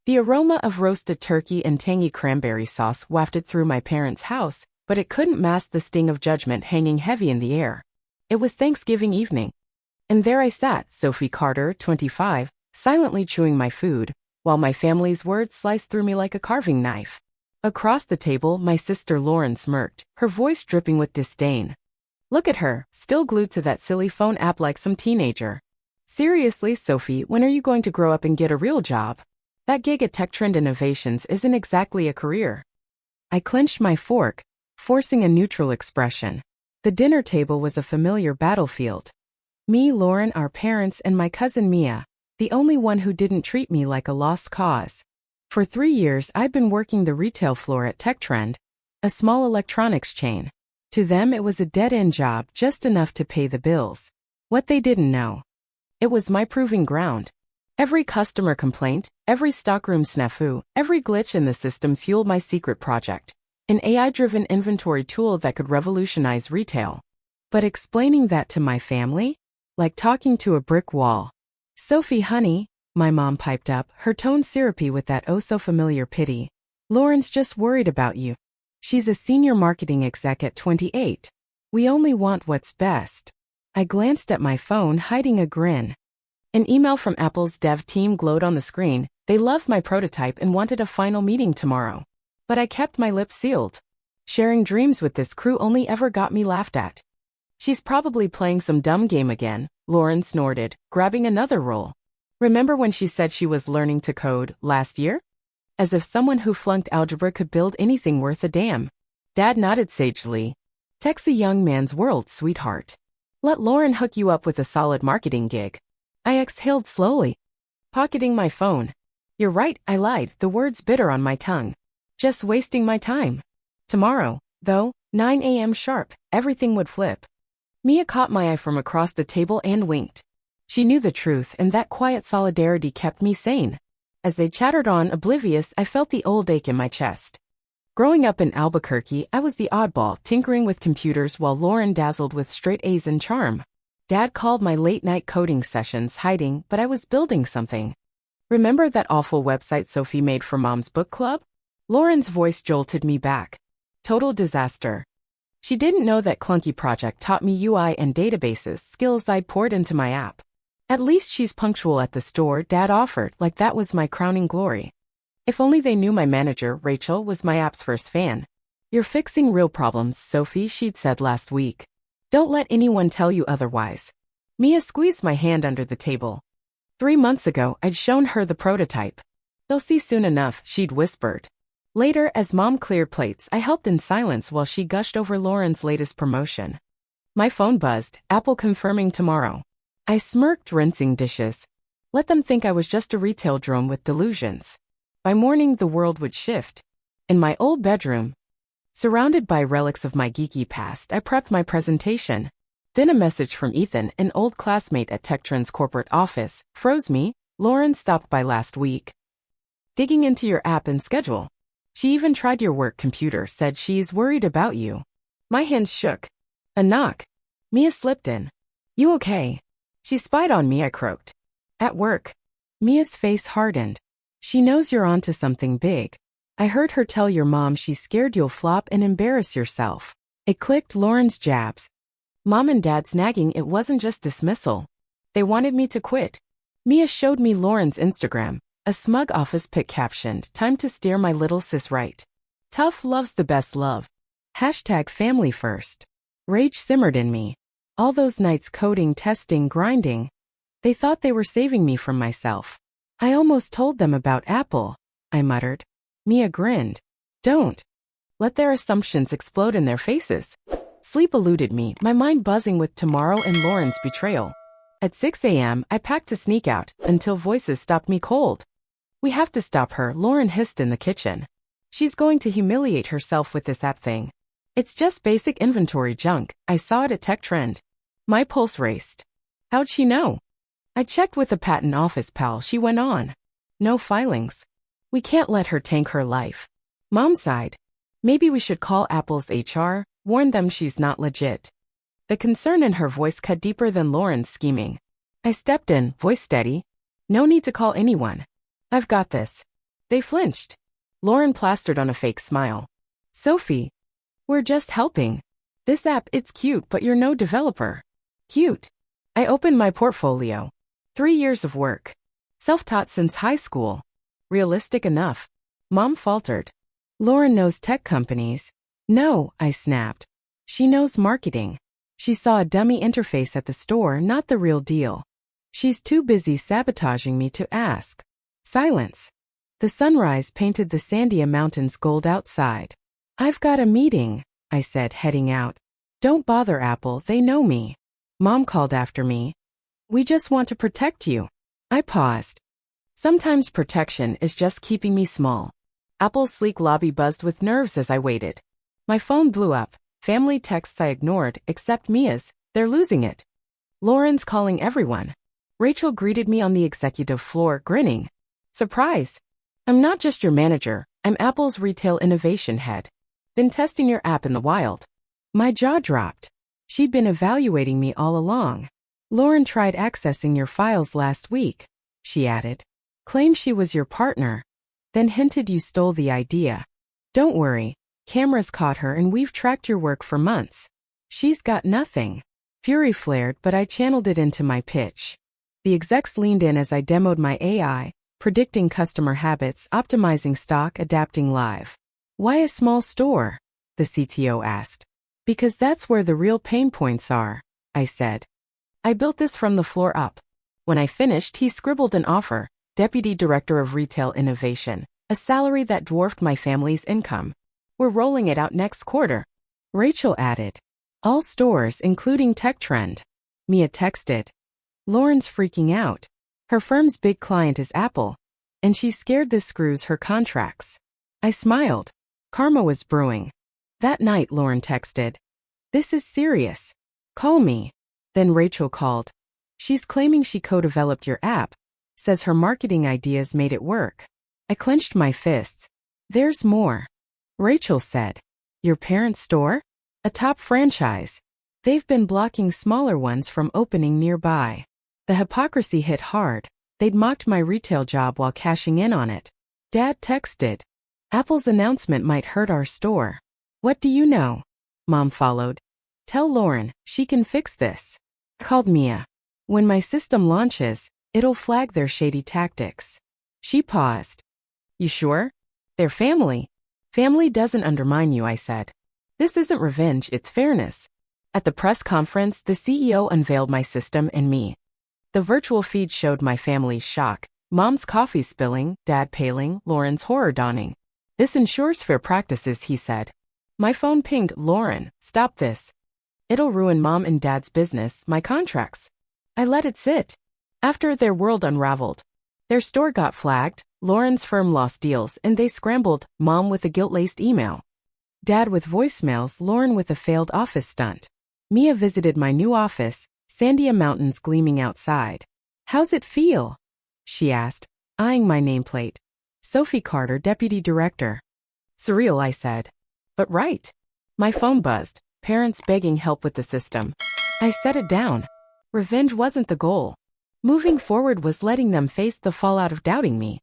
The aroma of roasted turkey and tangy cranberry sauce wafted through my parents' house, but it couldn't mask the sting of judgment hanging heavy in the air. It was Thanksgiving evening. And there I sat, Sophie Carter, 25, silently chewing my food, while my family's words sliced through me like a carving knife. Across the table, my sister Lauren smirked, her voice dripping with disdain. Look at her, still glued to that silly phone app like some teenager. Seriously, Sophie, when are you going to grow up and get a real job? That gig at Tech Trend Innovations isn't exactly a career. I clenched my fork, forcing a neutral expression. The dinner table was a familiar battlefield. Me, Lauren, our parents, and my cousin Mia, the only one who didn't treat me like a lost cause. For 3 years, I'd been working the retail floor at Tech Trend, a small electronics chain. To them, it was a dead-end job, just enough to pay the bills. What they didn't know. It was my proving ground. Every customer complaint, every stockroom snafu, every glitch in the system fueled my secret project. An AI-driven inventory tool that could revolutionize retail. But explaining that to my family? Like talking to a brick wall. Sophie, honey, my mom piped up, her tone syrupy with that oh-so-familiar pity. Lauren's just worried about you. She's a senior marketing exec at 28. We only want what's best. I glanced at my phone, hiding a grin. An email from Apple's dev team glowed on the screen. They loved my prototype and wanted a final meeting tomorrow. But I kept my lips sealed. Sharing dreams with this crew only ever got me laughed at. She's probably playing some dumb game again, Lauren snorted, grabbing another roll. Remember when she said she was learning to code last year? As if someone who flunked algebra could build anything worth a damn. Dad nodded sagely. Tech's a young man's world, sweetheart. Let Lauren hook you up with a solid marketing gig. I exhaled slowly, pocketing my phone. You're right, I lied, the words bitter on my tongue. Just wasting my time. Tomorrow, though, 9 a.m. sharp, everything would flip. Mia caught my eye from across the table and winked. She knew the truth, and that quiet solidarity kept me sane. As they chattered on, oblivious, I felt the old ache in my chest. Growing up in Albuquerque, I was the oddball, tinkering with computers while Lauren dazzled with straight A's and charm. Dad called my late-night coding sessions hiding, but I was building something. Remember that awful website Sophie made for Mom's book club? Lauren's voice jolted me back. Total disaster. She didn't know that clunky project taught me UI and databases, skills I'd poured into my app. At least she's punctual at the store, Dad offered, like that was my crowning glory. If only they knew my manager, Rachel, was my app's first fan. You're fixing real problems, Sophie, she'd said last week. Don't let anyone tell you otherwise. Mia squeezed my hand under the table. 3 months ago, I'd shown her the prototype. They'll see soon enough, she'd whispered. Later, as Mom cleared plates, I helped in silence while she gushed over Lauren's latest promotion. My phone buzzed, Apple confirming tomorrow. I smirked, rinsing dishes. Let them think I was just a retail drone with delusions. By morning, the world would shift. In my old bedroom, surrounded by relics of my geeky past, I prepped my presentation. Then a message from Ethan, an old classmate at Tech Trend's corporate office, froze me. Lauren stopped by last week. Digging into your app and schedule. She even tried your work computer, said she's worried about you. My hands shook. A knock. Mia slipped in. You okay? She spied on me, I croaked. At work. Mia's face hardened. She knows you're onto something big. I heard her tell your mom she's scared you'll flop and embarrass yourself. It clicked, Lauren's jabs. Mom and Dad's nagging, it wasn't just dismissal. They wanted me to quit. Mia showed me Lauren's Instagram. A smug office pic captioned, time to steer my little sis right. Tough love's the best love. Hashtag family first. Rage simmered in me. All those nights coding, testing, grinding. They thought they were saving me from myself. I almost told them about Apple, I muttered. Mia grinned. Don't. Let their assumptions explode in their faces. Sleep eluded me, my mind buzzing with tomorrow and Lauren's betrayal. At 6 a.m., I packed to sneak out, until voices stopped me cold. We have to stop her, Lauren hissed in the kitchen. She's going to humiliate herself with this app thing. It's just basic inventory junk, I saw it at Tech Trend. My pulse raced. How'd she know? I checked with a patent office pal, she went on. No filings. We can't let her tank her life. Mom sighed. Maybe we should call Apple's HR, warn them she's not legit. The concern in her voice cut deeper than Lauren's scheming. I stepped in, voice steady. No need to call anyone. I've got this. They flinched. Lauren plastered on a fake smile. Sophie, we're just helping. This app, it's cute, but you're no developer. Cute. I opened my portfolio. 3 years of work. Self-taught since high school. Realistic enough. Mom faltered. Lauren knows tech companies. No, I snapped. She knows marketing. She saw a dummy interface at the store, not the real deal. She's too busy sabotaging me to ask. Silence. The sunrise painted the Sandia Mountains gold outside. I've got a meeting, I said, heading out. Don't bother, Apple, they know me. Mom called after me. We just want to protect you. I paused. Sometimes protection is just keeping me small. Apple's sleek lobby buzzed with nerves as I waited. My phone blew up. Family texts I ignored, except Mia's. They're losing it. Lauren's calling everyone. Rachel greeted me on the executive floor, grinning. Surprise! I'm not just your manager, I'm Apple's retail innovation head. Been testing your app in the wild. My jaw dropped. She'd been evaluating me all along. Lauren tried accessing your files last week, she added. Claimed she was your partner. Then hinted you stole the idea. Don't worry. Cameras caught her and we've tracked your work for months. She's got nothing. Fury flared, but I channeled it into my pitch. The execs leaned in as I demoed my AI, predicting customer habits, optimizing stock, adapting live. Why a small store? The CTO asked. Because that's where the real pain points are, I said. I built this from the floor up. When I finished, he scribbled an offer, Deputy Director of Retail Innovation, a salary that dwarfed my family's income. We're rolling it out next quarter. Rachel added. All stores, including Tech Trend. Mia texted. Lauren's freaking out. Her firm's big client is Apple, and she's scared this screws her contracts. I smiled. Karma was brewing. That night, Lauren texted. This is serious. Call me. Then Rachel called. She's claiming she co-developed your app. Says her marketing ideas made it work. I clenched my fists. There's more. Rachel said. Your parents' store? A top franchise. They've been blocking smaller ones from opening nearby. The hypocrisy hit hard. They'd mocked my retail job while cashing in on it. Dad texted. Apple's announcement might hurt our store. What do you know? Mom followed. Tell Lauren, she can fix this. Called Mia. When my system launches, it'll flag their shady tactics. She paused. You sure? They're family. Family doesn't undermine you, I said. This isn't revenge, it's fairness. At the press conference, the CEO unveiled my system and me. The virtual feed showed my family's shock. Mom's coffee spilling, Dad paling, Lauren's horror dawning. This ensures fair practices, he said. My phone pinged, Lauren, stop this. It'll ruin Mom and Dad's business, my contracts. I let it sit. After their world unraveled. Their store got flagged, Lauren's firm lost deals, and they scrambled, Mom with a guilt-laced email. Dad with voicemails, Lauren with a failed office stunt. Mia visited my new office, Sandia Mountains gleaming outside. How's it feel? She asked, eyeing my nameplate. Sophie Carter, Deputy Director. Surreal, I said. But right. My phone buzzed, parents begging help with the system. I set it down. Revenge wasn't the goal. Moving forward was letting them face the fallout of doubting me.